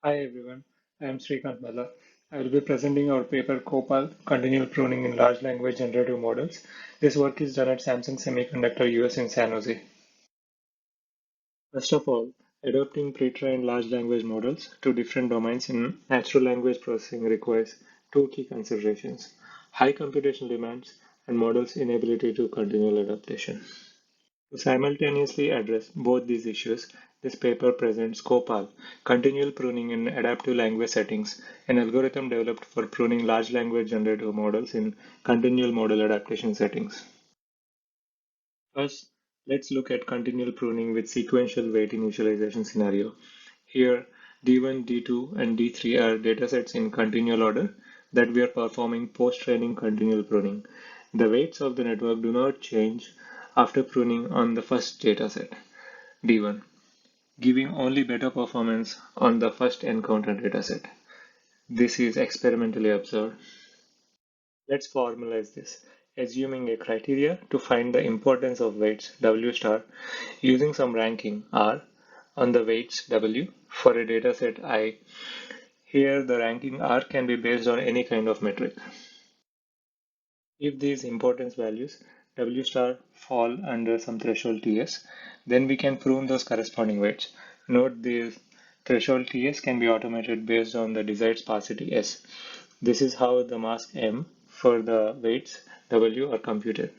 Hi everyone, I am Srikanth Malla. I will be presenting our paper COPAL, Continual Pruning in Large Language Generative Models. This work is done at Samsung Semiconductor US in San Jose. First of all, adopting pre-trained large language models to different domains in natural language processing requires two key considerations: high computational demands and models' inability to continual adaptation. To simultaneously address both these issues, this paper presents COPAL, Continual Pruning in Adaptive Language Settings, an algorithm developed for pruning large language generative models in continual model adaptation settings. First, let's look at continual pruning with sequential weight initialization scenario. Here, D1, D2, and D3 are datasets in continual order that we are performing post-training continual pruning. The weights of the network do not change after pruning on the first dataset, D1, giving only better performance on the first encountered dataset. This is experimentally observed. Let's formalize this, assuming a criteria to find the importance of weights W star using some ranking R on the weights W for a dataset I. Here the ranking R can be based on any kind of metric. If these importance values W star fall under some threshold TS, then we can prune those corresponding weights. Note this threshold TS can be automated based on the desired sparsity S. This is how the mask M for the weights W are computed.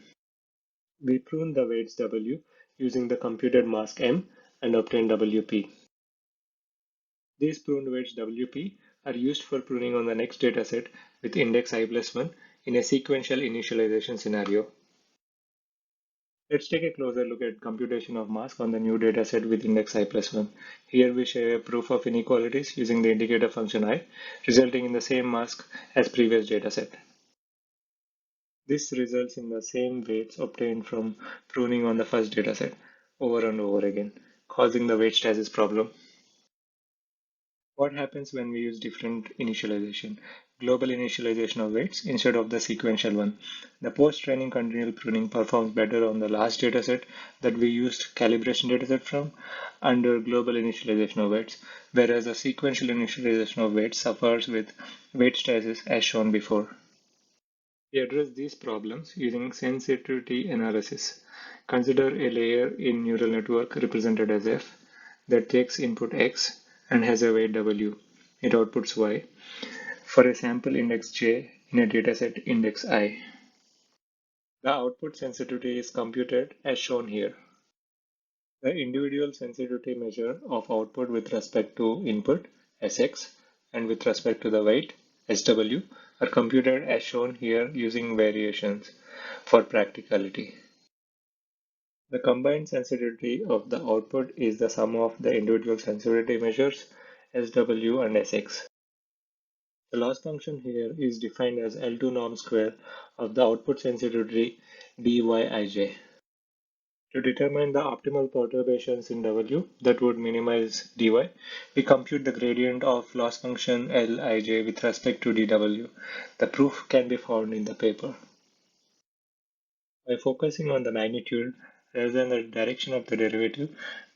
We prune the weights W using the computed mask M and obtain WP. These pruned weights WP are used for pruning on the next dataset with index I+1 in a sequential initialization scenario. Let's take a closer look at computation of mask on the new dataset with index I+1. Here we show a proof of inequalities using the indicator function I, resulting in the same mask as previous dataset. This results in the same weights obtained from pruning on the first dataset over and over again, causing the weight stasis problem. What happens when we use different initialization? Global initialization of weights instead of the sequential one. The post-training continual pruning performs better on the last dataset that we used calibration dataset from under global initialization of weights, whereas the sequential initialization of weights suffers with weight stasis as shown before. We address these problems using sensitivity analysis. Consider a layer in neural network represented as F that takes input X and has a weight W. It outputs Y for a sample index J in a dataset index I. The output sensitivity is computed as shown here. The individual sensitivity measure of output with respect to input Sx and with respect to the weight Sw are computed as shown here using variations for practicality. The combined sensitivity of the output is the sum of the individual sensitivity measures Sw and Sx. The loss function here is defined as L2 norm square of the output sensitivity dyij. To determine the optimal perturbations in W that would minimize dy, we compute the gradient of loss function Lij with respect to dw. The proof can be found in the paper. By focusing on the magnitude rather than the direction of the derivative,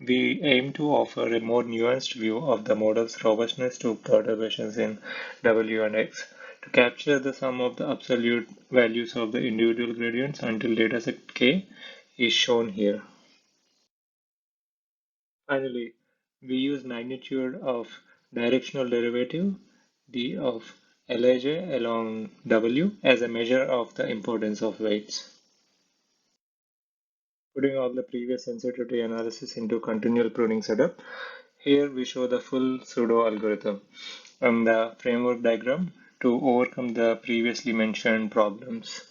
we aim to offer a more nuanced view of the model's robustness to perturbations in W and X to capture the sum of the absolute values of the individual gradients until dataset K is shown here. Finally, we use magnitude of directional derivative d of Lij along W as a measure of the importance of weights. Putting all the previous sensitivity analysis into continual pruning setup, here we show the full pseudo algorithm and the framework diagram to overcome the previously mentioned problems.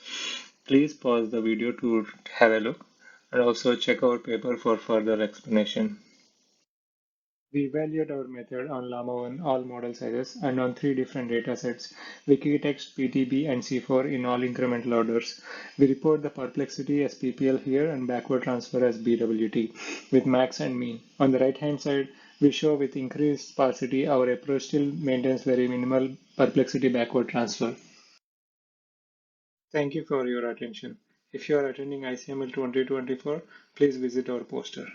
Please pause the video to have a look and also check our paper for further explanation. We evaluate our method on Llama 1 all model sizes and on 3 different datasets, Wikitext, PTB, and C4 in all incremental orders. We report the perplexity as PPL here and backward transfer as BWT with max and mean. On the right hand side, we show with increased sparsity our approach still maintains very minimal perplexity backward transfer. Thank you for your attention. If you are attending ICML 2024, please visit our poster.